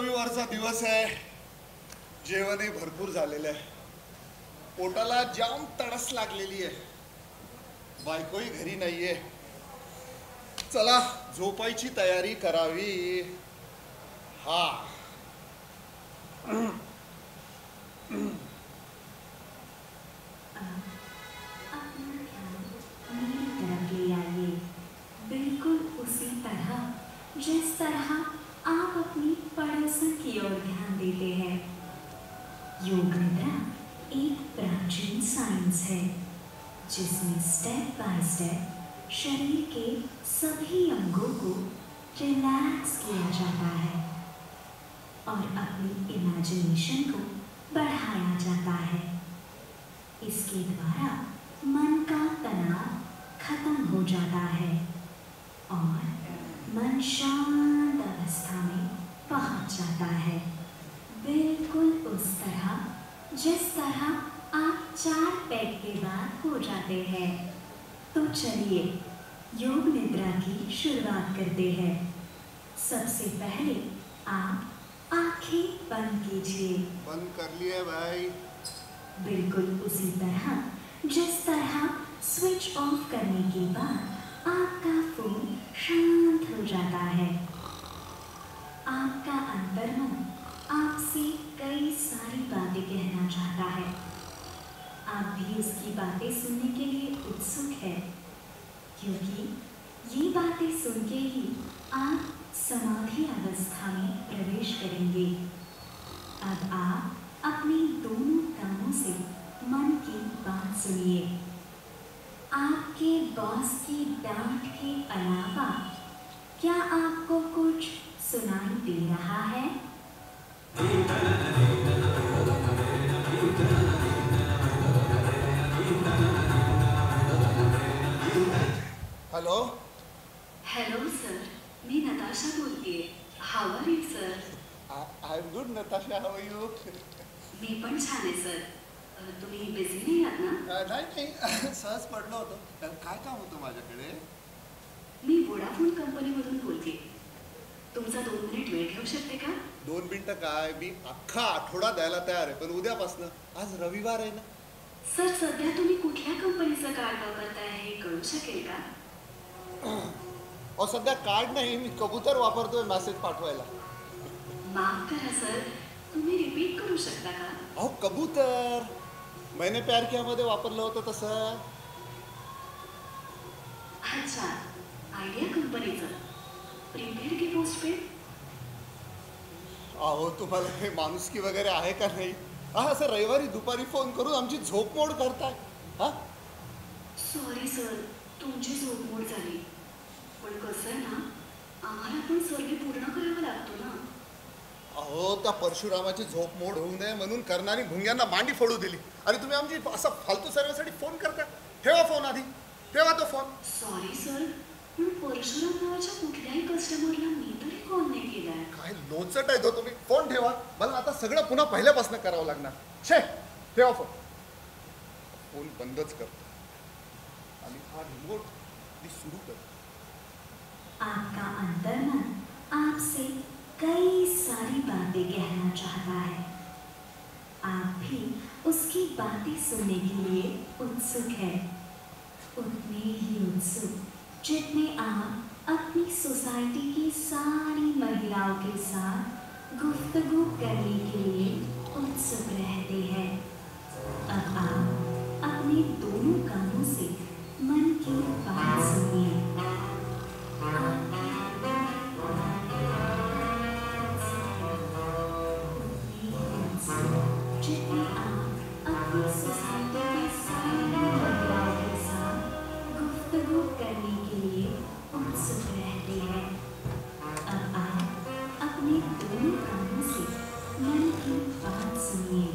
रविवारचा दिवस आहे. जेवणही भरपूर झालेलं आहे. पोटाला जाम तडस लागलेली आहे. बायकोही घरी नाहीये. चला झोपायची तयारी करावी. हा अपना ध्यान मेरी तरफ ले आइए, बिल्कुल उसी तरह जिस तरह आप अपनी पड़ोसन की ओर ध्यान देते हैं। योग निद्रा एक प्राचीन साइंस है जिसमें स्टेप बाय स्टेप शरीर के सभी अंगों को रिलैक्स किया जाता है और अपनी इमेजिनेशन को बढ़ाया जाता है। इसके द्वारा मन का तनाव खत्म हो जाता है और मन शांत अवस्था में पहुंच जाता है, बिल्कुल उस तरह जिस तरह आप 4 पैक के बाद हो जाते हैं। तो चलिए योग निद्रा की शुरुआत करते हैं। सबसे पहले आप आंखें बंद कीजिए। बंद कर लिए भाई. बिल्कुल उसी तरह जिस तरह स्विच ऑफ करने के बाद आपका फोन शांत हो जाता है। आपका अंतर्मन आपसे कई सारी बातें कहना चाहता है। आप भी उसकी बातें सुनने के लिए उत्सुक है, क्योंकि ये बातें सुन के ही आप समाधि अवस्था में प्रवेश करेंगे। अब आप अपने दोनों कानों से मन की बात सुनिए। आपके बॉस की डांट के अलावा क्या आपको कुछ सुनाई दे रहा है? हॅलो. हेलो सर, मी नताशा बोलतेय. How are you sir? I am good Natasha. How are you? मी पण छान आहे सर. तुम्ही बिझी नाही आहात ना? नाही सहज पडलो होतो. काय काम होतं माझ्याकडे? मी वोडाफोन कंपनीमधून बोलते. तुमचा 2 मिनिट वेळ घेऊ शकते का? 2 मिनिटं काय, मी अख्खा आठवडा द्यायला तयार आहे, पण उद्यापासनं. आज रविवार आहे ना. सर सध्या तुम्ही कुठल्या कंपनीचं कार्ड वापरताय हे कळू शकेल का? अहो सध्या कार्ड नाही, मी कबूतर वापरतोय मेसेज पाठवायला. माफ करा सर, तुम्ही रिपीट करू शकता का? अहो कबूतर मैंने प्यार किया मध्ये वापरलं होतं तसं. अच्छा, आयडिया कंपनीचं. प्रीपेड की पोस्टपेड? अहो तुम्हाला काही माणुसकी वगैरे आहे का नाही? असं रविवारी दुपारी फोन करून आमची झोप मोड करताय. हा सॉरी सर, तुमची झोपमोड झाली. पण कसं आहे ना, आम्हाला पण सर्वे पूर्ण करावा लागतो ना. अहो त्या परशुरामाची झोप मोड होऊ नये म्हणून करणारी भुंग्यांना मांडी फोडू दिली आणि तुम्ही आमची असा फालतू सर्वेसाठी फोन करता. ठेवा फोन आधी, ठेवा तो फोन. सॉरी सर, पण परशुराम नावाच्या कुठल्याही कस्टमरला मी तरी कॉल नाही केलाय. काय लोचट आहे तो तुम्ही. फोन ठेवा, मला आता सगळं पुन्हा पहिल्यापासून करावं लागणार. छे, ठेवा फोन. फोन बंदच करतो आणि हा रिमोट सुरू कर. आपका अंतर्मन आपसे कई सारी बातें कहना चाहता है. आप भी उसकी बातें सुनने के लिए उत्सुक है, उतने ही उत्सुक जितने आप अपनी सोसाइटी की सारी महिलाओं के साथ गुफ्तगू करने के लिए उत्सुक रहते हैं. अब आप अपने दोनों कानों से मन की बात सुनिए. जितने आप अपनी सोसाइटी की सारी महिलाओं के साथ गुफ्तगू करने के लिए उत्सुक रहते हैं. अब आप अपने दोनों कानों से मन की बात सुनिए.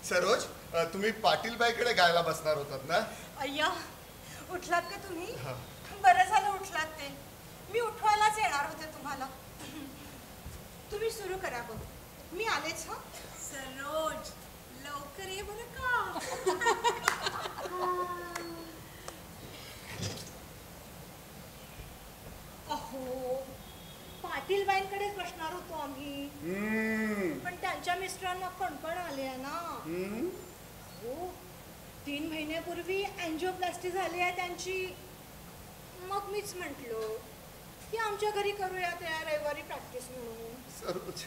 सरोज, तुम्ही पाटीलबाईकडे गायला बसणार होतात ना? अय्या, उठलात का तुम्ही? हा. बरं झालं उठलात ते. मी उठवायलाच येणार होते तुम्हाला. तुम्ही सुरू करा बघ, मी आलेच. हा सरोज, लवकर ये बरं का. अहो, पाटीलबाईंकडेच बसणार होतो आम्ही, पण त्यांच्या मिस्टरांना कणकण आले आहे ना. हो, 3 महिन्यापूर्वी अँजिओप्लास्टी झाली आहे त्यांची. मग मीच म्हटलो की आमच्या घरी करूया त्या रविवारी प्रॅक्टिस म्हणून. सरोज,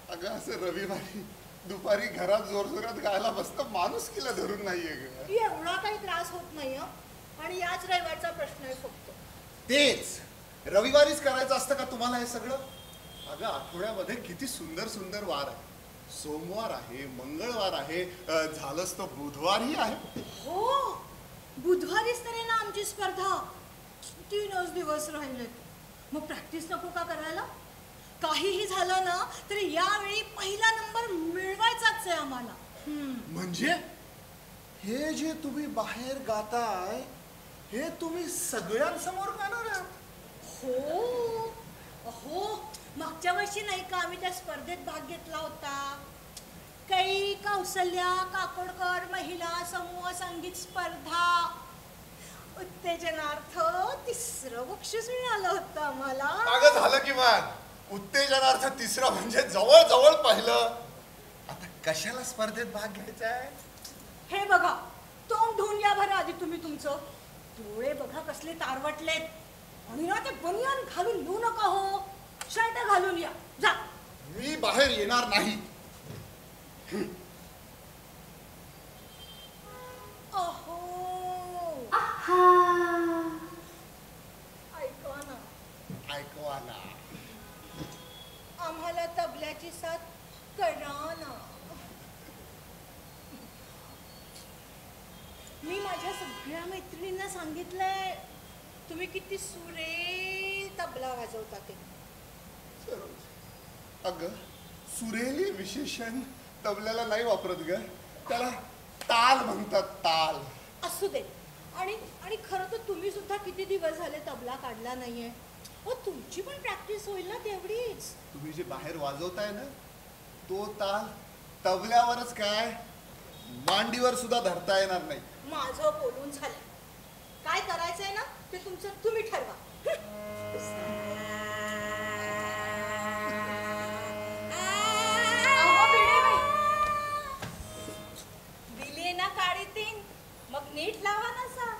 अगं असं रविवारी दुपारी घरात जोरजोरात गायला बसतं माणूस किला धरून नाहीये ग. एवढा काही त्रास होत नाही आणि याच रविवारचा प्रश्न आहे फक्त. तेच रविवारीच करायचं असतं का तुम्हाला हे सगळं? अगं आठवड्यामध्ये किती सुंदर सुंदर वार आहे. सोमवार आहे, मंगळवार आहे, झालंच तर बुधवारही आहे. हो, बुधवारीच तर आहे ना आमची स्पर्धा. 3च दिवस राहिलेत. मग प्रॅक्टिस नको का करायला? काहीही झालं ना तरी यावेळी पहिला नंबर मिळवायचाच आहे आम्हाला. म्हणजे हे जे तुम्ही बाहेर गाताय हे तुम्ही सगळ्यांसमोर गाणार आहात? हो हो, मागच्या वर्षी नाही का आम्ही त्या स्पर्धेत भाग घेतला होता. कै कौशल्या काकोडकर महिला समूह संगीत स्पर्धा. उत्तेजनार्थ 3रं बक्षीस मिळालं होतं आम्हाला. अगं झालं की मग उत्तेजनार्थ 3रं म्हणजे जवळ जवळ पहिलं. आता कशाला स्पर्धेत भाग घ्यायचा आहे? हे बघा, तोंड धुवून या बरं आधी तुम्ही तुमचं. डोळे बघा कसले तारवटलेत. आणि ना ते बनियान घालून येऊ नका हो, शर्ट घालून या. जा. मी बाहेर येणार नाही. अहो, ऐका ना, ऐकवा ना. आम्हाला तबल्याची साथ करा ना. मी माझ्या सगळ्या मैत्रिणींना सांगितलंय तुम्ही किती सुरेल तबला वाजवता ते. अगं सुरेली विशेषण तबल्याला नाही वापरत ग, त्याला ताल म्हणतात, ताल. असू दे. आणि आणि खरं तर तुम्ही सुद्धा किती दिवस झाले तबला काढला नाहीये. तुमची पण प्रॅक्टिस होईल ना तेवढीच. तुम्ही जे बाहेर वाजवताय ना तो ताल तबल्यावरच काय मांडीवर सुद्धा धरता येणार नाही. माझं बोलून झालं. काय करायचंय ना ते तुमचं तुम्ही ठरवा. दिली ना काळी 3, मग नीट लावा ना सा.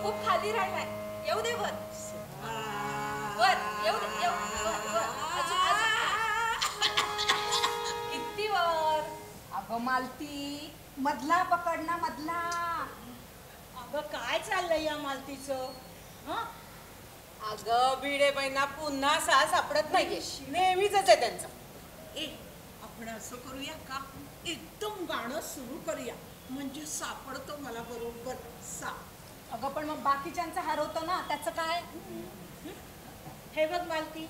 खूप खाली राहिलाय, येऊ दे वर. वर येऊ दे, येऊ वर. किती वर? अगं मालती, मधला पकड ना, मधला. अगं काय चाललंय या मालतीचं? अगं भिडे बहिणा पुन्हा सापडत नाहीये. नेहमीच आहे त्यांचं. आपण असं करूया का, एकदम गाणं सुरू करूया, म्हणजे सापडतो मला बरोबर साप. अगं पण मग बाकीच्यांचं हरवतो ना, त्याचं काय? हे बघ मालती,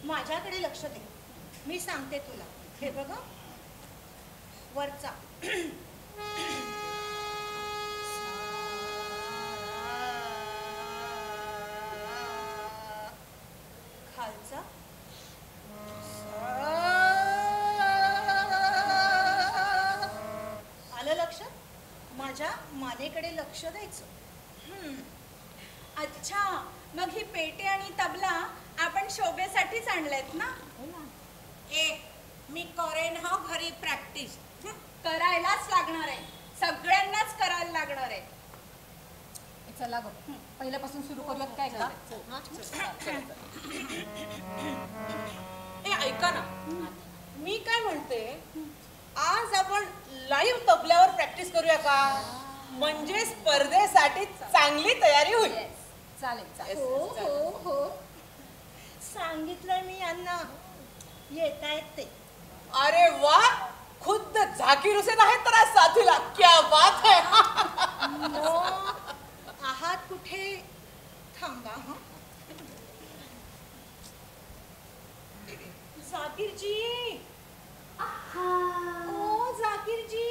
माझ्याकडे लक्ष दे. मी सांगते तुला. हे बघ वरचा खालचा आलं लक्षात? माझ्या मानेकडे लक्ष द्यायचं. अच्छा, मग ही पेटी आणि तबला आपण शोभेसाठीच आणलेत ना? मी करेन हा घरी प्रॅक्टिस. करायलाच लागणार आहे, सगळ्यांनाच करायला लागणार आहे. चला गो, पहिल्यापासून सुरू करूयात काय का? ऐका ना, मी काय म्हणते, आज आपण लाईव्ह तबल्यावर प्रॅक्टिस करूया का? म्हणजे स्पर्धेसाठी चांगली तयारी होईल. चालेल चालेल. हो हो हो, सांगितलंय मी यांना, येत आहेत ते. अरे वा, खुद्द झाकीर हुसेन आहेत तर आज साथीला. क्या बात है. आहात कुठे? थांबा. जाकीरजी, आहा, ओ जाकीरजी,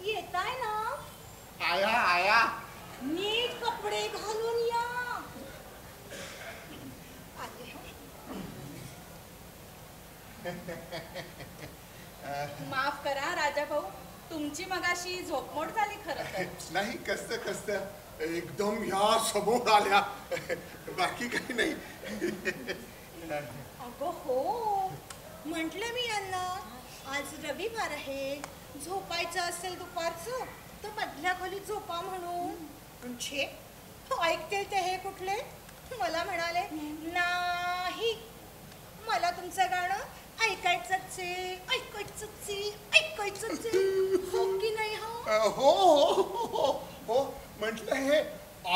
येताय ना? आया आया. नीट कपडे घालून या. आले हो. माफ करा राजा भाऊ, तुमची मगाशी झोपमोड झाली खरं तर. नाही कसं कसं एकदम ह्या समोर आल्या. बाकी काही नाही. अगं हो, म्हटलं मी यांना आज रविवार आहे, झोपायचं असेल दुपारचं तर मधल्या खोलीत झोपा म्हणून. पण छे, ऐकतील ते हे कुठले? मला म्हणाले नाही, मला तुमचं गाणं ऐकायचंच आहे, ऐकायचंच आहे, ऐकायचंच आहे. हो की नाही? हो हो हो हो हो म्हटलं हे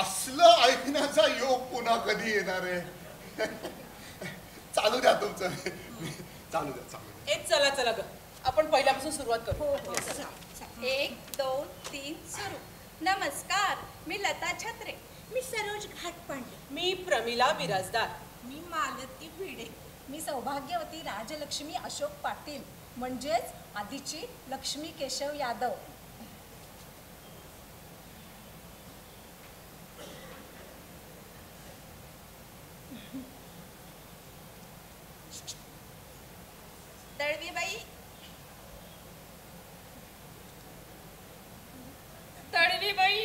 असलं ऐकण्याचा योग पुन्हा कधी येणार आहे. चालू द्या तुमचं. चालू द्या चालू द्या. एक चला चला ग, आपण पहिल्यापासून सुरुवात करू. हो हो चल. 1 2 3 सुरू. नमस्कार, मी लता छत्रे. मी सरोज घाटपांडे. मी प्रमिला बिराजदार. मी मालती भिडे. मी सौभाग्यवती राजलक्ष्मी अशोक पाटील, म्हणजेच आधीची लक्ष्मी केशव यादव. तडवीबाई, तडवीबाई.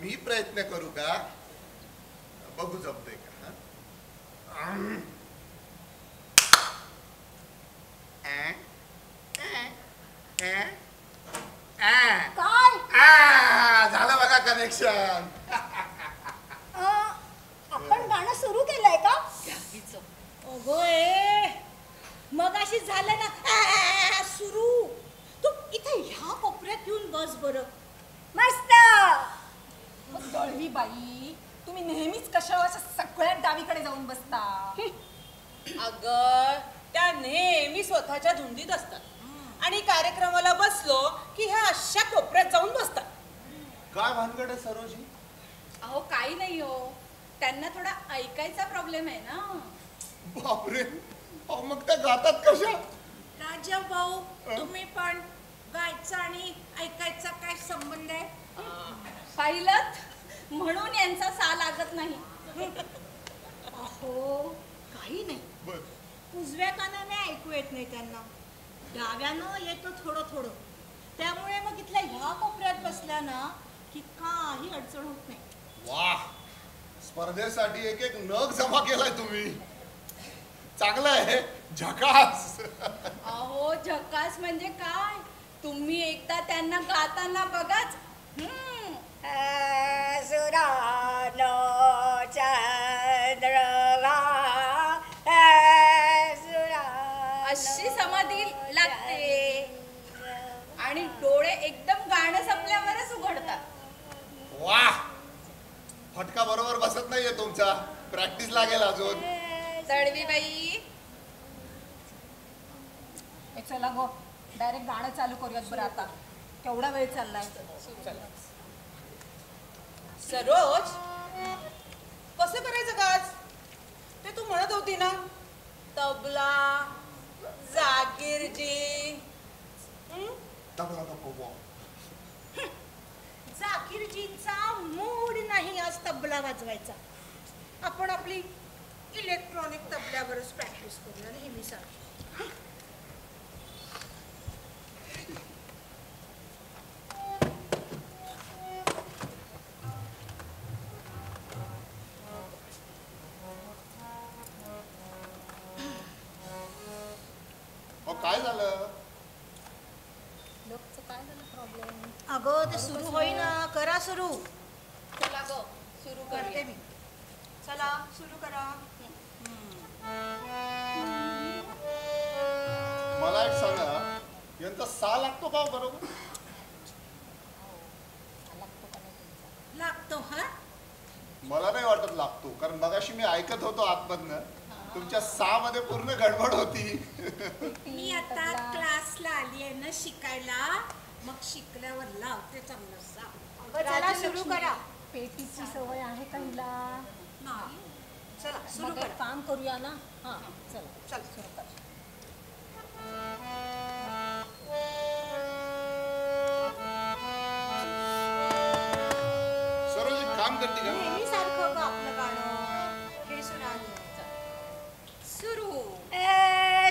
मी प्रयत्न करू का? बघू जमतंय का? काय झालं बघा कनेक्शन. आपण गाणं सुरू केलंय का? अगो मग अशी झालं ना सुरू. तू इथे ह्या कोपऱ्यात येऊन बस बरं. मस्त. दळवी बाई, तुम्ही नेहमीच कशावर सगळ्यात डावीकडे जाऊन बसता? अगं त्या नेहमी स्वतःच्या धुंदीत असतात आणि कार्यक्रमाला बसलो की ह्या अशा कोपऱ्यात जाऊन बसतात. काय भानगड आहे सरोजी? अहो काही नाही हो, त्यांना थोडा ऐकायचा प्रॉब्लेम आहे ना. बापरे, मग त्या गातात कशा? राजा भाऊ, तुम्ही पण गायचा आणि ऐकायचा काय संबंध आहे? पाहिलं, म्हणून यांचा सा लागत नाही. अहो काही नाही, बर. उजव्या कानाने ऐकू येत नाही त्यांना, डाव्यानं येतं थोडं थोडं. त्यामुळे मग इथल्या ह्या कोपऱ्यात बसल्या ना की काही अडचण होत नाही. वाह, स्पर्धेसाठी एक एक नग जमा केलाय तुम्ही. चांगलं आहे, झकास. अहो झकास म्हणजे काय, तुम्ही एकदा त्यांना गाताना बघाच. अशी समाधी लागते आणि डोळे एकदम गाणं संपल्यावरच उघडतात. वाह, फटका बरोबर बसत नाहीये तुमचा. प्रॅक्टिस लागेल अजून. तडवीबाई, चला गो, डायरेक्ट गाणं चालू करूयात बरं. आता केवढा वेळ चाललाय? सरोज, कसं करायचं का आज? ते तू म्हणत होती ना, तबला, जागीरजी. तबला नको बुवा. जाकीरजींचा मूड नाही आज तबला वाजवायचा. आपण आपली इलेक्ट्रॉनिक तबल्यावरच प्रॅक्टिस करूया, नेहमीसारखी. काय झालं? अगं ते सुरू होईना. करा सुरू. चला गो सुरू करते करते मी. चला सुरू करा. मला एक सांगा, यांचा सा लागतो का बरोबर? लागतो हा? मला नाही वाटत लागतो, कारण मगाशी मी ऐकत होतो आतमधनं तुमच्या सा मध्ये पूर्ण गडबड होती. मी आता क्लासला आली आहे ना शिकायला, मग शिकल्यावर लावते चांगलं सा. चला सुरू करा. पेटीची सवय आहे का हिला? नाही. चला सुरू मग एक करा. काम करूया ना. हा चला चल सुरू कर. सरोज एक काम करते का? नेहमी सारखं ग आपलं गाणं हे सुरानो. सुरू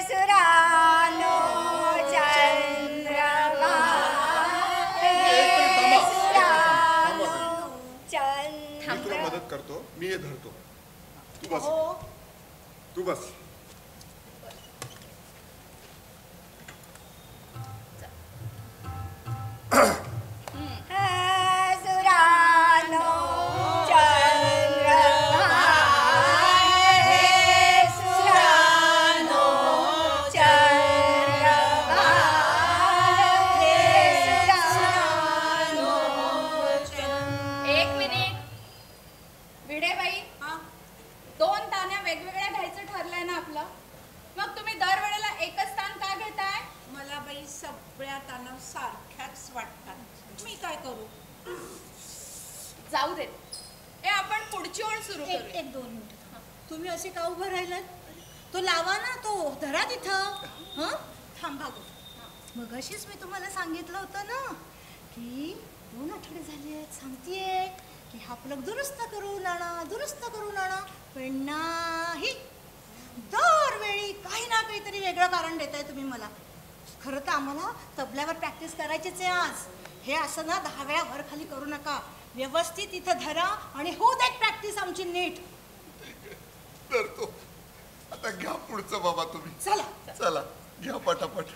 सुरानो चंद्रमा मी तुला मदत करतो, मी हे धरतो. तू बस, हो तू बस. सुरानो चंद्रमा सुरानो चंद्रमा एक मिनिट भिडेबाई दोन तान्या वेगवेगळ्या घ्यायचं ठरलंय ना आपलं. मग तुम्ही दरवेळेला एकच ताण का घेताय? मला बाई सगळ्या ताना सारख्याच वाटतात. मी काय करू? जाऊ देत. ए आपण पुढची ओळ सुरू एक करूया. एक 2 मिनिट. तुम्ही असे का उभं राहिलात? तो लावा ना, तो धरा तिथं. हं थांबा गो. मगाशीच मी तुम्हाला सांगितलं होतं ना की 2 आठवडे झाले आहेत सांगतेय की हा प्लग दुरुस्त करून आणा, दुरुस्त करून आणा. पण नाही, दरवेळी काही ना काहीतरी वेगळं कारण देताय तुम्ही मला. खरं तर आम्हाला तबल्यावर प्रॅक्टिस करायचीच आहे आज. हे असं ना 10 वेळा वर खाली करू नका. व्यवस्थित इथं धरा आणि होऊ देत प्रॅक्टिस आमची नीट. धरतो. आता घ्या पुढचं बाबा तुम्ही. चला चला घ्या पटापट.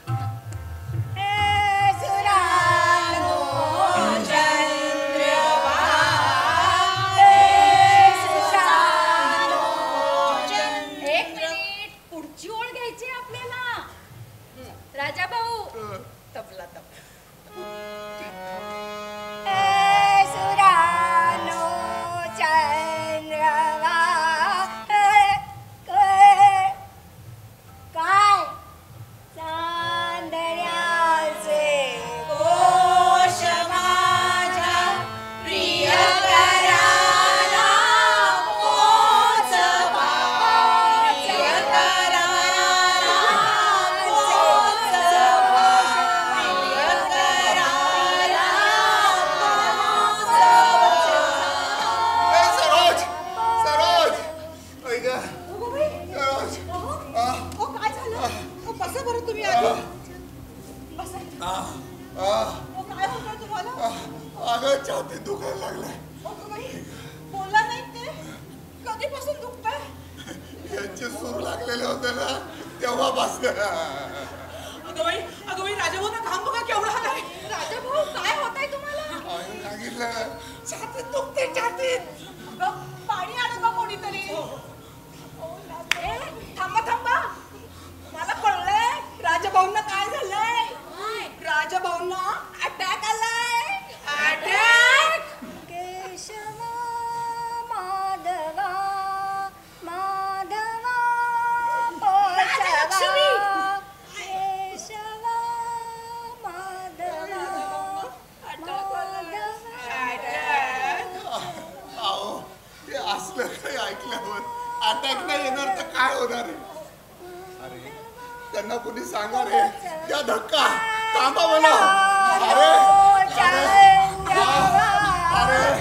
एक मिनिट पुढची ओळ घ्यायची आहे आपल्याला. राजा भाऊ तबला तबला. काय चांदण्याचे कोश माझ्या प्रियकराला पोचवा, प्रियकराला पोचवा, प्रियकराला ए, सरोज सरोज ऐक ना. सरोज ओ काय झालं? ओ बसा बरं तुम्ही आधी. बसा. ओ काय होतं तुम्हाला? अगं छाती दुखायला लागलाय. ओ बाई, बोलला नाही ते? कधीपासून दुखतंय? यांचे सूर लागलेले होते ना तेव्हापासून. अगं बाई राजाभाऊ ना घाम बघा केवढा आलाय. राजा भाऊ काय होतंय तुम्हाला? सांगितलं छातीत दुखते छातीत. अगं, पाणी आणू का कोणीतरी? ए, थांबा मला कळलंय राजाभाऊंना काय झालंय. राजाभाऊंना अटॅक आलाय. अटॅक. केशव माधवा माधवा राजलक्ष्मी. केशव माधवा अहो ते असलं काही ऐकल्यावर अटॅक नाही येणार तर काय होणार आहे? अरे त्यांना कोणी सांगा रे, त्या धक्का थांबा मला. अरे अरे अरे अरे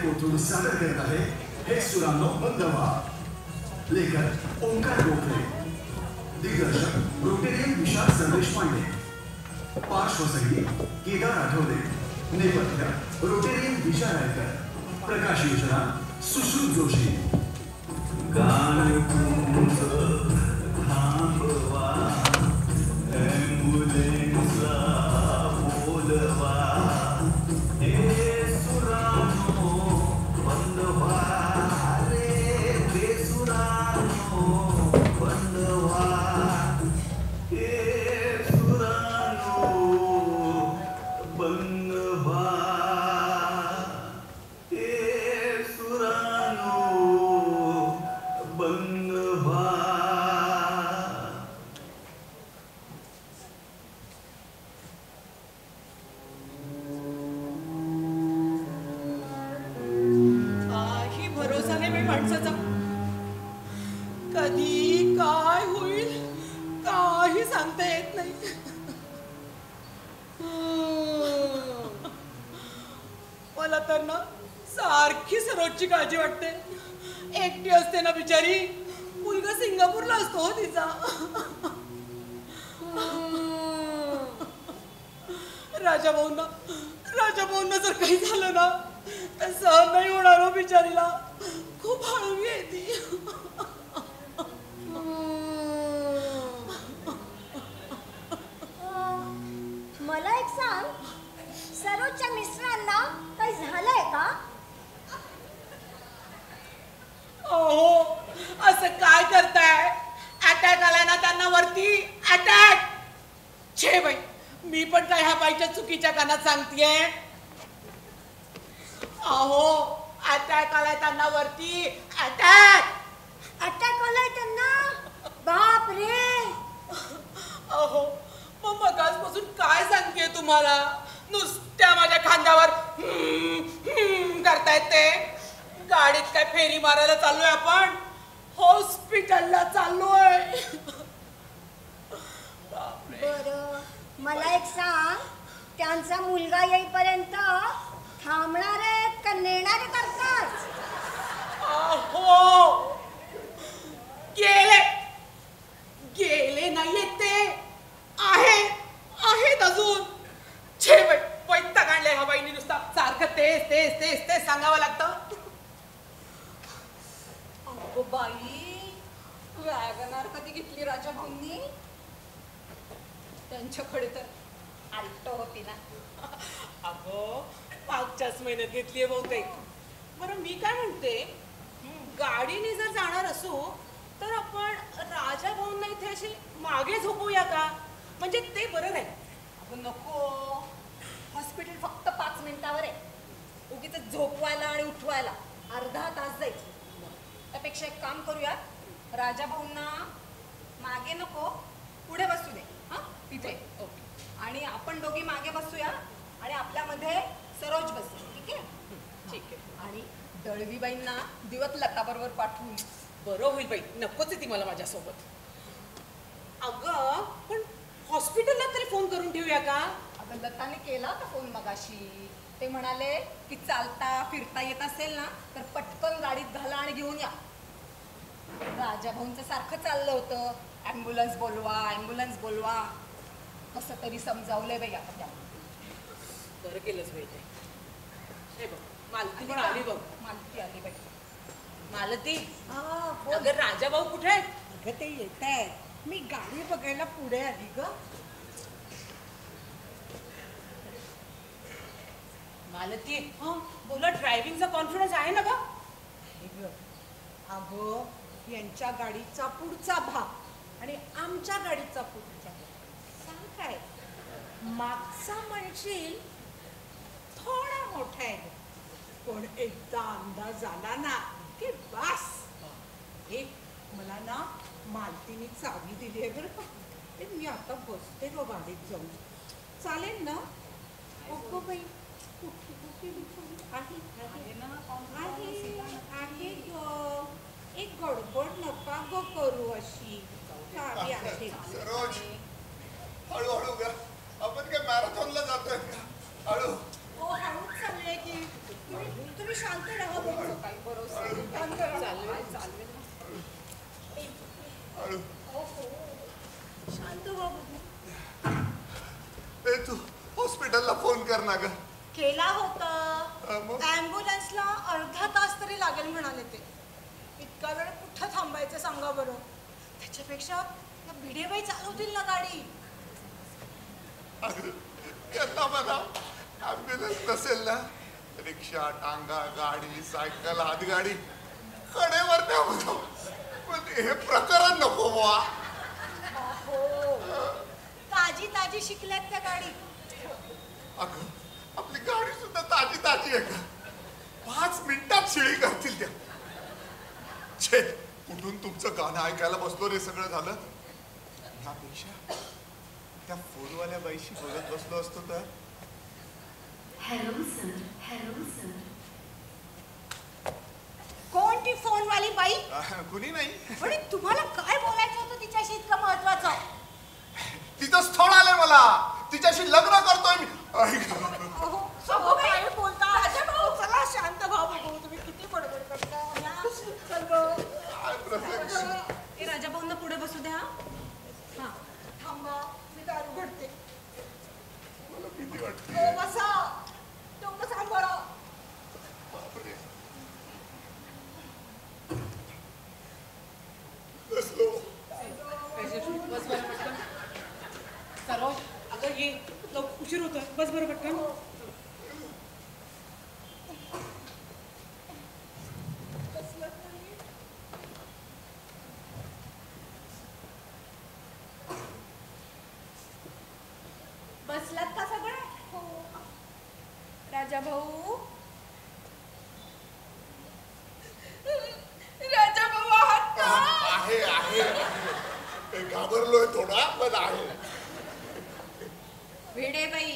कोथरूड सादर करत आहे हे सुरांनो बंद व्हा. लेखक ओंकार गोखले, दिग्दर्शक रोटेरियन विशाल संदेश पांडे, पार्श्वसंगीत केदार आठवले, नेपथ्य रोटेरियन विजय रायकर, प्रकाश योजना सुश्रुत जोशी. गान थांबवा, ॲम्ब्युलन्सला बोलवा, हे सुरांनो बंद व्हा. कधी काय होईल काही सांगता येत नाही. मला तर ना सारखी सरोजची काळजी वाटते. एकटी असते ना बिचारी, मुलगा सिंगापूरला असतो हो तिचा. राजाभाऊंना जर काही झालं ना तर सहन नाही होणार हो बिचारीला. खूप हळवी आहे ती. मला एक सांग, सरोजच्या मिस्टरांना काही झालंय का? अहो असं काय करताय? अटॅक आलाय ना त्यांना वरती, अटॅक. छे बाई, मी पण काय ह्या बाईच्या चुकीच्या कानात सांगतेय. अहो अटॅक आलाय त्यांना वरती, अटॅक. अटॅक आलाय त्यांना? बाप रे. अहो मग मगाचपासून काय सांगतेय तुम्हाला, नुसत्या माझ्या खांद्यावर करतायत ते. गाडीत काय फेरी मारायला चाललोय आपण, हॉस्पिटलला चाललोय. बरं, मला एक सांग, त्यांचा मुलगा येईपर्यंत थांबणार आहेत का नेणार करतात? अहो गेले नाहीयेत ते, आहेत अजून. छे बाई, पैता काढले ह्या बाईनी. नुसता सारखं तेच सांगावं लागतं. अगो बाई, वॅगनार कधी घेतली राजाभाऊंनी? त्यांच्याकडे तर आल्टो होती ना. अगो मागच्याच महिन्यात घेतलीये बहुतेक. बरं मी काय म्हणते, गाडीने जर जाणार असू तर आपण राजाभाऊंना इथे अशी मागे झोपूया का? म्हणजे ते बरं राहील. अगं नको, हॉस्पिटल फक्त 5 मिनिटावर आहे. उगीच झोपवायला आणि उठवायला अर्धा तास जाईल. त्यापेक्षा एक काम करूया, राजाभाऊंना मागे नको, पुढे बसू दे. हा तिथे आणि आपण दोघी मागे बसूया आणि आपल्यामध्ये सरोज बसू. ठीक आहे? ठीक आहे. आणि दळवीबाईंना दिवस लताबरोबर पाठवून. बरं होईल बाई, नकोच आहे ती मला माझ्यासोबत. अगं पण हॉस्पिटलला तरी फोन करून ठेवूया का? अगं लताने केला होता फोन मगाशी. ते म्हणाले की चालता फिरता येत असेल ना तर पटकन गाडीत घाला आणि घेऊन या. राजाभाऊंचं सारखं चाललं होतं, ॲम्ब्युलन्स बोलवा. कसं तरी समजावलंय बाई आता त्या. बरं केलंच बाई ते. हे बघ मालती पण आली बघ. मालती आली बाई. मालती, अगं राजाभाऊ कुठे आहेत? अगं ते येत आहेत, मी गाडी बघायला पुढे आली ग. मालती, बोला, ड्रायव्हिंगचा कॉन्फिडन्स आहे ना ग? अगं यांच्या गाडीचा पुढचा भाग आणि आमच्या गाडीचा पुढचा भाग सांग काय, मागचा म्हणशील थोडा मोठा आहे, पण एकदा अंदाज आला ना की बस. एक मला ना मालतीने चावी दिली आहे बरं का. मी आता बसते ग गाडीत जाऊन, चालेल ना? अगं बाई कुठे आहे ग, एक गडबड नका ग करू अशी. चावी आहे. सरोज, हळूहळू ग, आपण काय मॅरेथॉनला जातोय का? हळू. हो, हळूच चाललंय की. तुम्ही शांत राहा बघू. काही भरोसा चालेल. हळू. शांत व्हा बघू. ए तू हॉस्पिटलला फोन कर ना ग. केला होता, मग? ॲम्ब्युलन्सला अर्धा तास तरी लागेल म्हणाले ते. इतका वेळ कुठं थांबायचं सांगा बरं. त्याच्यापेक्षा भिडेबाई चालवतील ना गाडी. अगं त्यांना म्हणा ॲम्ब्युलन्स नसेल ना, रिक्षा, टांगा, गाडी, सायकल, हातगाडी कडेवर द्या म्हणा, पण हे प्रकरण नको बुवा. ताजी शिकल्यात त्या गाडी. अगं आपली गाडी सुद्धा ताजी आहे का? 5 मिनिटात शिळी करतील त्या. छे, कुठून तुमचं गाणं ऐकायला बसलो रे सगळं झालं. ह्यापेक्षा त्या फोनवाल्या बाईशी बोलत बसलो असतो तर. Hello sir. कोण ती फोनवाली बाई? कुणी नाही. आणि तुम्हाला काय बोलायचं होतं तिच्याशी इतकं महत्वाचं? तिचं स्थळ आलंय मला, तिच्याशी लग्न करतोय मी. अहो, काय बोलता? राजाभाऊ, चला शांत व्हा बघू. तुम्ही किती बडबड करता. चल गं. काय प्रसंग. ए राजाभाऊंना पुढे बसू द्या. हा थांबा, मी दारू घडते. मला भीती वाटते. हो, बसा. तेवढं सांभाळा. बापरे. बसलो. बस बरं पटकन. सरोज, अगं ये, उशीर होतोय. बस बरं पटकन. बसलात का सगळे? हो. राजाभाऊ, राजाभाऊ आहात का? आहे आहे. घाबरलोय थोडा, पण आहे. भिडे बाई,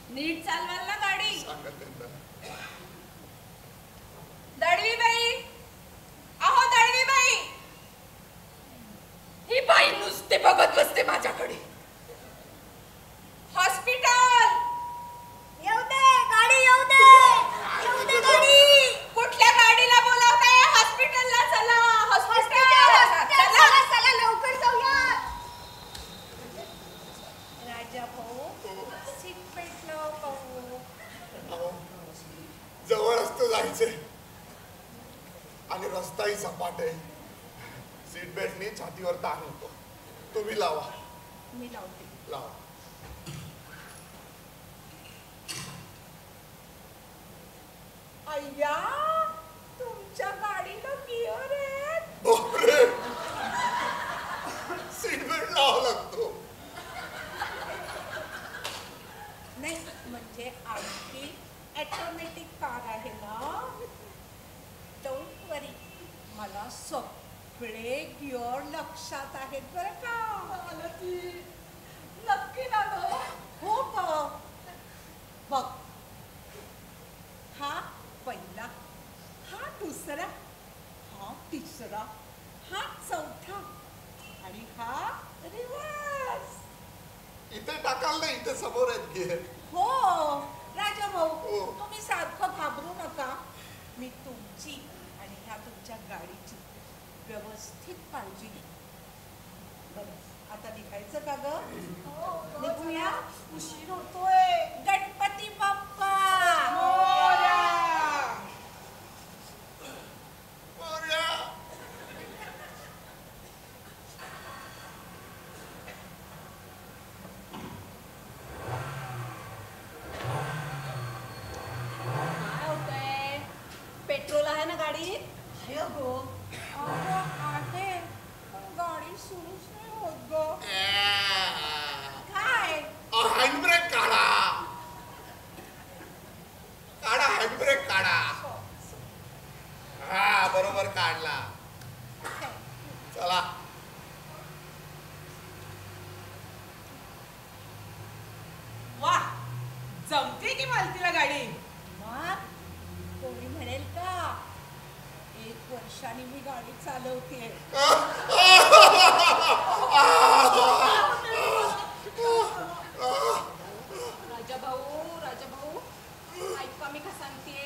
नीट चालवाल ना गाडी? सांगत त्यांना. दळवी बाई, अहो दळवी बाई. ही बाई नुसते बघत बसते माझ्याकडे. हॉस्पिटल येऊ दे, गाडी येऊ दे. येऊ दे गाडी. कुठल्या गाडीला बोलावताय? हॉस्पिटलला चला. हॉस्पिटल चला, चला, लवकर जाऊया. राजाभाऊ, सीट बेल्ट लाव पाहू. अहो, जवळ असतं जायचंय आणि रस्ताही सपाट आहे. सीट बेल्टनी छातीवर ताण होतो. तुम्ही लावा. मी लावते. लावा. अय्या, तुमच्या गाडीला गिअर आहेत. बापरे. सीट बेल्ट लावा लागतो. नाही म्हणजे आमची ऑटोमॅटिक कार आहे ना. डोंट वरी, मला सगळे गिअर लक्षात आहेत बरं का. नक्की ना गं? हो का? बघ, हा पहिला, हा दुसरा, हा तिसरा, हा चौथा आणि हा रिवर्स. इथे टाकाल ना, इथे समोर आहेत गिअर. हो राजाभाऊ, हो. तुम्ही सारखं घाबरू नका. मी तुमची आणि ह्या तुमच्या गाडीची व्यवस्थित काळजी घेईन. बरं, आता निघायचं का ग? निघूया. उशीर होतोय. गणपती बाप्पा मोरया. मोरया. काय होतंय? पेट्रोल आहे ना गाडीत? हे गो. आहे, पण गाडी सुरूच नाही होत ग. काय? हँडब्रेक काढा. काढा हँडब्रेक काढा. हा, बरोबर काढला. चला. वा, जमते की मालतीला गाडी. मग कोणी म्हणेल का 1 वर्षाने मी गाडी चालवते. राजाभाऊ, ऐका मी का सांगते.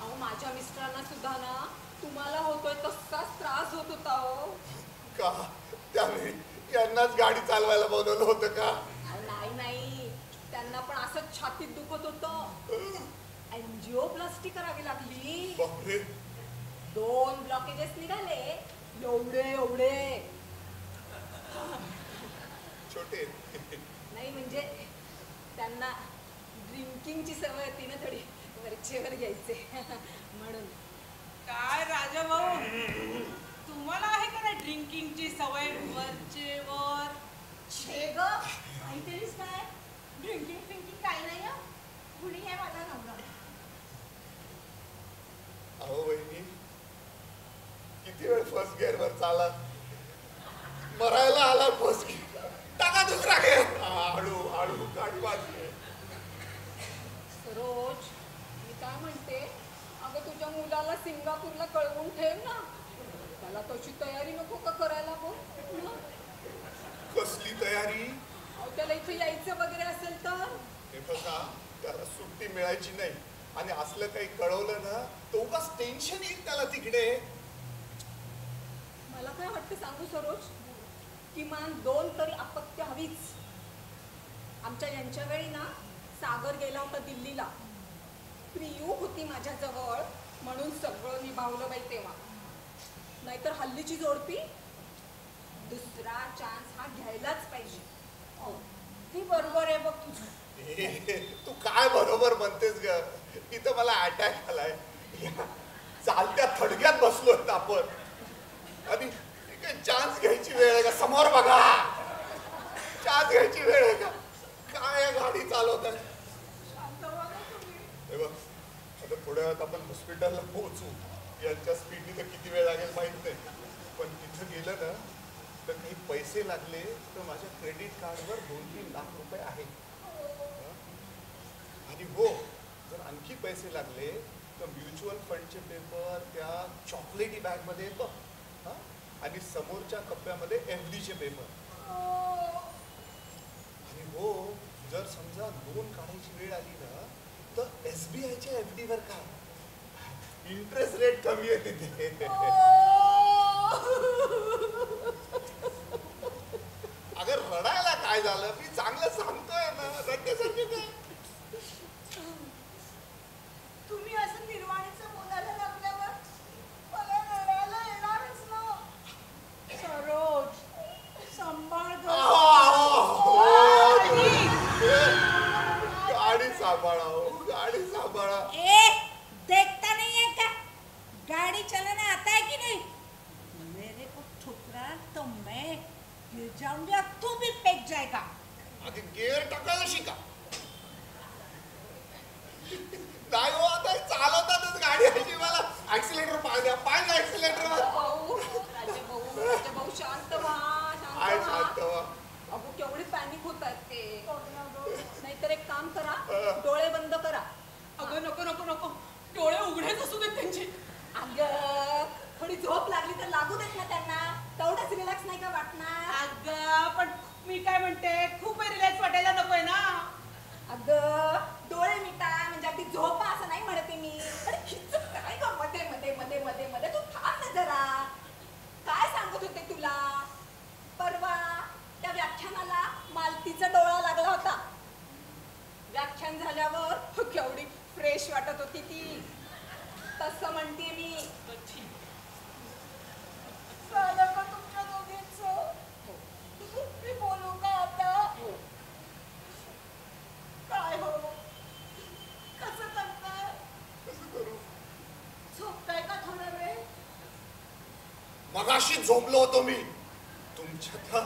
अहो माझ्या मिस्टरांना सुद्धा ना तुम्हाला होतोय तसाच त्रास होत होता. हो का त्यावेळी यांनाच गाडी चालवायला बोलवलं होतं का? नाही, त्यांना पण असंच छातीत दुखत होतं. एंजिओप्लास्टी करावी लागली. बापरे. 2 ब्लॉकेजेस निघाले. एवढे छोटे. नाही म्हणजे त्यांना ड्रिंकिंगची सवय होती ना थोडी, वरचेवर घ्यायचे म्हणून. काय राजाभाऊ, तुम्हाला आहे का नाही ड्रिंकिंगची सवय? वरचेवर. छे ग, काहीतरीच काय. ड्रिंकिंग काही नाही हं. कुणी आहे मला नवरा. अहो बहिणी, किती वेळ फर्स्ट गिअर वर चाला. मरायला आला फर्स्ट गिअर. टाका दुसरा गिअर. हळू हळू गाडी वाजली. सरोज, मी काय म्हणते, अगं तुझ्या तुझ्या मुलाला सिंगापूरला कळवून ठेव ना. त्याला तशी तयारी नको का करायला बोल. कसली तयारी? त्याला इथे यायचं वगैरे असेल तर. हे बघा, त्याला सुट्टी मिळायची नाही आणि असलं काही कळवलं ना तर उगाच टेन्शन येईल त्याला तिकडे. मला काय वाटतं सांगू सरोज, किमान 2 तरी अपत्य हवीच. आमच्या यांच्या वेळी ना सागर गेला होता दिल्लीला. प्रियू होती माझ्या जवळ म्हणून सगळं निभावलं बाई तेव्हा. नाहीतर हल्लीची जोडपी दुसरा चान्स हा घ्यायलाच पाहिजे. ती बरोबर आहे बघ तुझं. तू काय बरोबर म्हणतेस ग? इथं मला अटॅक आलाय. चालत्या थडग्यात बसलोय आपण आणि चान्स घ्यायची वेळ आहे का? समोर बघा, चान्स घ्यायची वेळ आहे का? काय गाडी चालवत आहे? हे बघ, आता थोड्या वेळात आपण हॉस्पिटलला पोहोचू. यांच्या स्पीडनी तर किती वेळ लागेल माहित नाही, पण तिथं गेलं ना तर काही पैसे लागले तर माझ्या क्रेडिट कार्डवर 2-3 लाख रुपये आहेत. आणि हो, जर आणखी पैसे लागले तर म्युच्युअल फंडचे पेपर त्या चॉकलेटी बॅगमध्ये येतो आणि समोरच्या कप्प्यामध्ये FDचे पेपर. आणि हो, जर समजा लोन काढायची वेळ आली ना तर SBIच्या FD वर काय इंटरेस्ट रेट कमी आहे तिथे. अगर रडायला काय झालं? मी चांगलं सांगतोय ना, रडण्यासारखे काय. तुम्ही असं निर्वाणीचं बोलायला लागल्यावर मला रडायला येणारच ना. सरोज, सांभाळ गं. गाडी सांभाळा, गाडी सांभाळा. देखता नहीं है क्या? गाड़ी चलाना आता है कि नहीं? मेरे को ठुकरा तो मैं गिर जाऊंगा, तू भी फेंक जाएगा. आधी गेअर टाकायला शिका. नाही हो, आता चालवतातच गाडी अशी. मला ऍक्सिलेटर पाहिजे ऍक्सिलेटर. भाऊ शांत व्हा, शांत व्हा. अगो केवढी पॅनिक होत आहेत ते. नाहीतर एक काम करा, डोळे बंद करा. अगं नको नको नको, डोळे उघडेच असू देत त्यांची. अगं थोडी झोप लागली तर लागू देत ना त्यांना. तेवढंच रिलॅक्स नाही का वाटणार? अगं पण मी काय म्हणते, खूप रिलॅक्स वाटायला नकोय ना. अगं डोळे मिटा म्हणजे अगदी झोपा असं नाही म्हणते मी. अरे खिच काय ग मध्ये मध्ये मध्ये मध्ये मध्ये तू थांब ना जरा. काय सांगत होते तुला? परवा त्या व्याख्यानाला मालतीचा डोळा लागला होता. व्याख्यान झाल्यावर केवढी फ्रेश वाटत होती ती. तसं म्हणते मी. झालं का तुमच्या दोघींचं? मी बोलू का आता? काय हो, कसं करताय? कसं करू? झोपताय का थोडा वेळ? मगाशी झोपलो होतो मी. तुमच्या त्या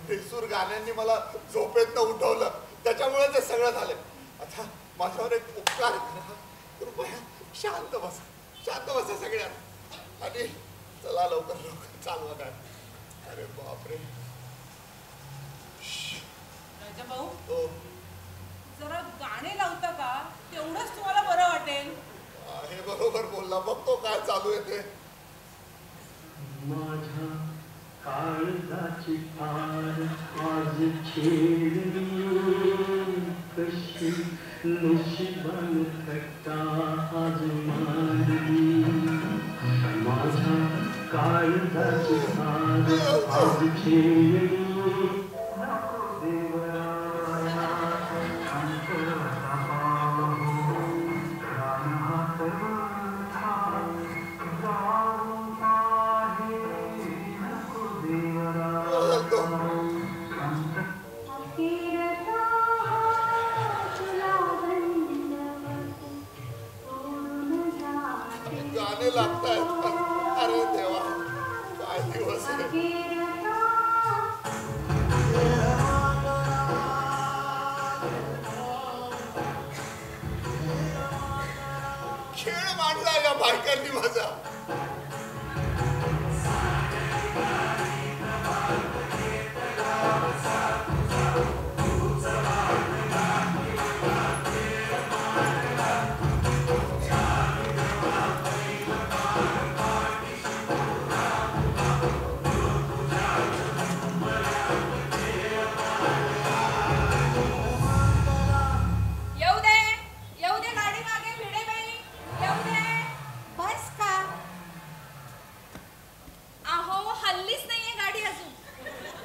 बेसूर गाण्यांनी मला झोपेतनं उठवलं. त्याच्यामुळे ते सगळं झालं. आता माझ्यावर एक उपकार करा, कृपया शांत बसा, शांत बसा सगळ्यात. आणि चला लवकर लवकर चालवा काय. अरे बापरे. राजा भाऊ, हो, जरा गाणे लावता का? तेवढंच तुम्हाला बरं वाटेल. हे बरोबर बोलला. बघतो काय चालू आहे ते. माझ्या काळजाची फार आज छेडली, कशी नशिबान थट्टा आज मांडली. माझ्या काळजाची फार आज छेडली, नको देवराया अंतराचा पाहू, प्राण हात माझा जाऊन पाहे, नको देवराया गाणे लागतायत. अरे देवा, काय दिवस आहे. खेळ मांडलाय या बायकांनी माझा.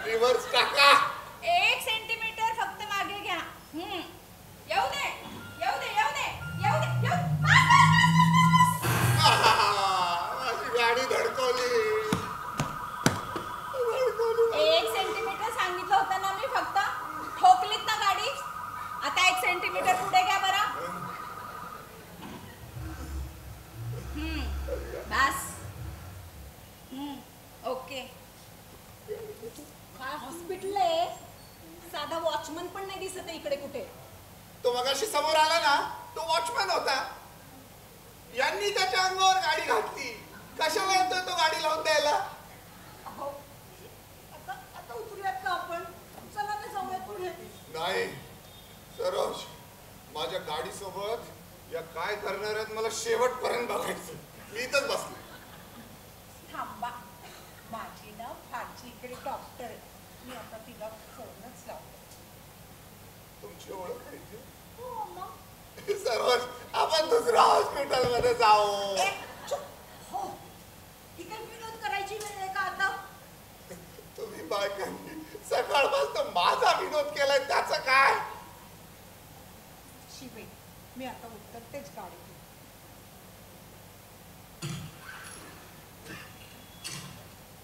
रिव्हर्स टाका. 1 सेंटीमीटर फक्त मागे घ्या. येऊ दे येऊ दे येऊ दे येऊ दे येऊ. माझी गाडी धडकवली. 1 सेंटीमीटर सांगितलं होतं ना मी फक्त. ठोकलीत ना गाडी. आता 1 सेंटीमीटर पुढे घ्या बरं. बस. ओके. काय हॉस्पिटल आहे? साधा वॉचमन पण नाही दिसत आहे इकडे कुठे. तो मगाशी समोर आला ना, तो वॉचमॅन होता. यांनी त्याच्या अंगावर गाडी घातली. कशाला येतोय तो गाडी लावून द्यायला? आता उतरूयात का आपण? चला ना जाऊयात पुढे. नाही सरोज, माझ्या गाडीसोबत या काय करणार आहेत मला शेवटपर्यंत बघायचं. मी इथंच बसलो. थांबा, माझी ना फारची इकडे डॉक्टर आहे. मी आता तिला फोनच लावतो. तुमची ओळख आहे? हो मग. सरोज, आपण दुसऱ्या हॉस्पिटल मध्ये जाऊ. हो, ही काही विनोद करायची वेळ आहे का आता? तुम्ही बायकांनी सकाळपासून माझा विनोद केलाय, त्याचं काय? शिवे, मी आता उतरतेच गाडी.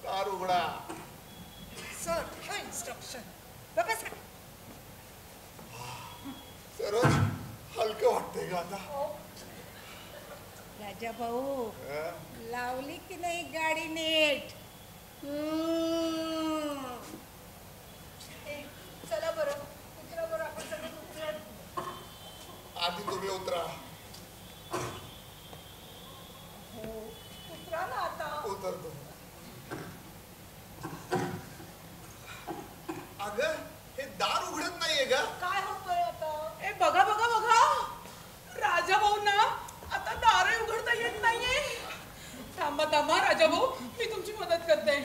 कार उघडा. Sir, instruction. बघा सर. सरोज, हलकं वाटतंय का आता? राजा भाऊ, हं? लावली की नाही गाडी नीट? चला बरं, उतरा बरं, आपण सगळे उतरूयात. आधी तुम्ही उतरा. हो, उतरा ना आता. उतरतो. अगं, हे दार उघडत नाहीये का? काय होतंय आता? ए बघा बघा बघा, राजा भाऊ ना आता दारे उघडता येत नाहीये. थांबा थांबा राजा भाऊ, मी तुमची मदत करते.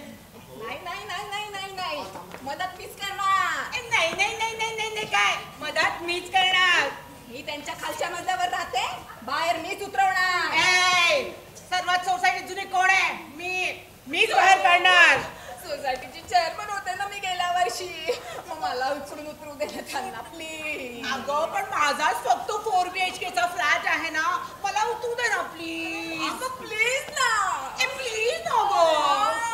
नाही नाही नाही नाही नाही नाही, मदत मीच करणार. ए, नाही नाही नाही नाही नाही नाही, काय मदत मीच करणार. मी त्यांच्या खालच्या मजल्यावर राहते, बाहेर मीच उतरवणार. ए, सर्वात सोसायटी जुने कोण आहे? मीच बाहेर काढणार. सोसायटीची चेअरमन होते ना मी गेल्या वर्षी, मग मला उतरू दे त्यांना प्लीज. अगं पण माझाच फक्त 4 BHK चा फ्लॅट आहे ना, मला उतरू दे ना प्लीज. प्लीज ना. प्लीज ना गं.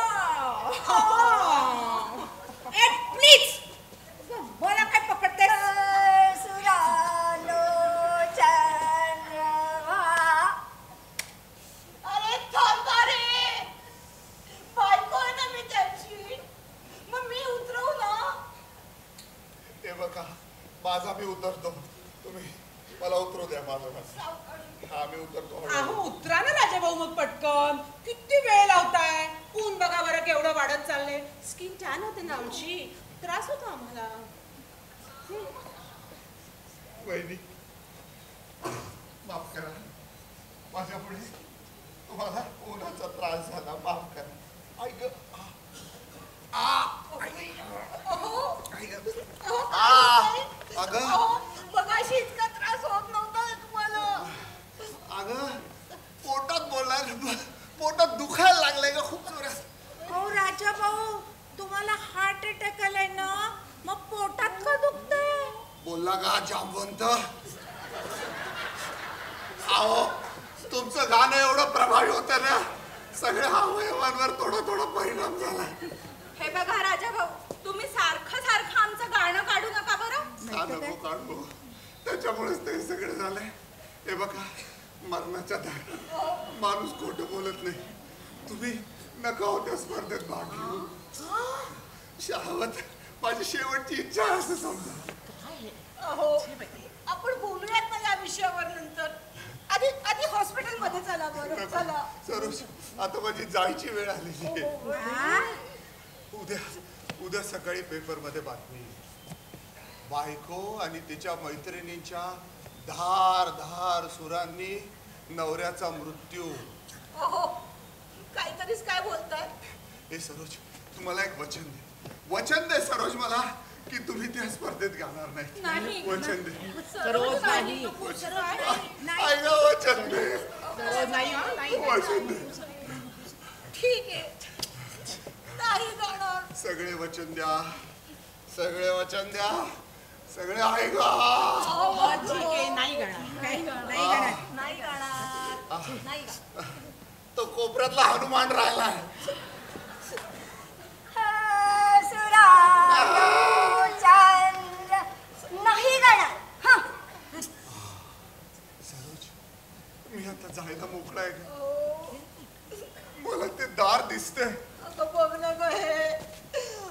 ए प्लीज, मला काय पकडते? सुरानो चंद्रवा. अरे थांबा रे, बायको आहे ना मी त्यांची, मग मी उतरवू ना. हे बघा, माझा मी उतरतो. तुम्ही मला उतरू द्या माझं. हा, मी उतरतो. अहो उतरा ना राजा भाऊ मग पटकन. किती वेळ लावताय? ऊन बघा बरं केवढं वाढत चाललंय. स्किन टॅन होते ना आमची, त्रास होतो आम्हाला. वहिनी, माफ करा. माझ्या पुढे तुम्हाला उन्हाचा त्रास झाला, माफ करा. ऐक अगं, मगाशी इतका त्रास होत नव्हता तुम्हाला. अगं, पोटात दुखायला लागलंय का खूप जोरात? हो राजा भाऊ, तुम्हाला हार्ट अटॅक आलाय ना, मग पोटात का दुखतंय? बोलला का जामवंत? अहो, तुमचं गाणं एवढं प्रभावी होतं ना, सगळ्या अवयवांवर थोडा परिणाम झाला. हे बघा राजा भाऊ, तुम्ही सारखं आमचं गाणं काढू नका बरं. काढू, त्याच्यामुळेच ते सगळं झालंय. हे बघा, मरणाच्या दारी माणूस खोटं बोलत नाही. तुम्ही नका होत्या स्पर्धेत भाग घेऊ. शहावत माझी शेवटची इच्छा आहे असं समजा. अहो, आपण बोलूयात ना या विषयावर नंतर. आधी हॉस्पिटल मध्ये चला बरं. चला सरोज, आता माझी जायची वेळ आलेली आहे. उद्या सकाळी पेपर मध्ये बातमी. बायको आणि तिच्या मैत्रिणींच्या धार सुरांनी नवऱ्याचा मृत्यू. अहो, काहीतरीच काय बोलताय? हे सरोज, तुम्हाला एक वचन दे सरोज मला, की तुम्ही त्या स्पर्धेत गाणार नाही. वचन दे सरोज नाही. वचन दे. सरोज नाही हा, नाही. वचन दे. ठीक आहे, नाही गाणार. सगळे वचन द्या, सगळे वचन द्या, सगळे ऐका. ठीक आहे, नाही गाणार नाही गाणार नाही गाणार नाही गा. तो कोपऱ्यातला हनुमान राहिलाय. नाही गाणार. सरोज, मी आता जायला मोकळा आहे. मला ते दार दिसते. बघ ना ग हे.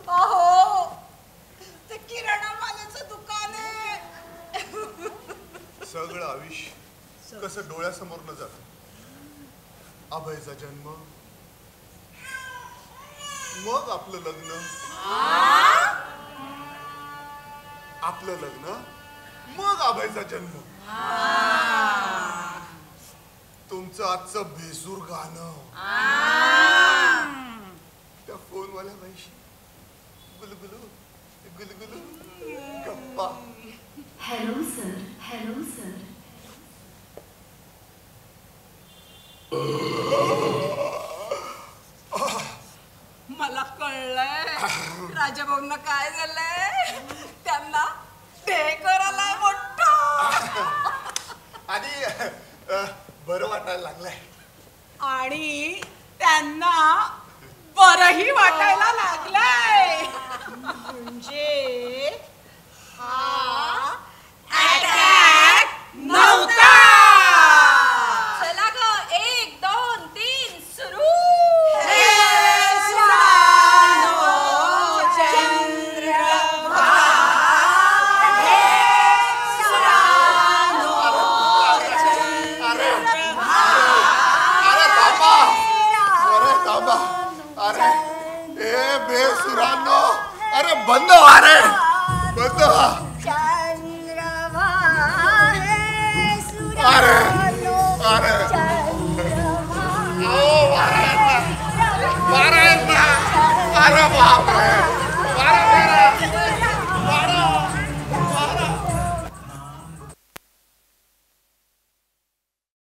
अहो ते किराणा मालाचं दुकान आहे. सगळं आयुष्य कसं डोळ्यासमोर न जात. अभयचा जन्म, मग आपलं लग्न, आपलं लग्न मग अभयचा जन्म, तुमचं आजचं भेसूर गाणं, त्या फोनवाल्या बाईशी गुलगुलू गुलगुलू गप्पा. Hello sir, hello sir. मला कळलंय राजाभाऊंना काय झालंय. त्यांना टेकर आलाय मोठा. आणि बरं वाटायला लागलंय. आणि त्यांना बरही वाटायला लागलंय. म्हणजे हा अटॅक नव्हता. चला ग, 1 2 3 सुरू. अरे ए बेसुरांनो, अरे बंद व्हा रे, बंद व्हा. अरे अरे ओ मारा अरे बाप रे.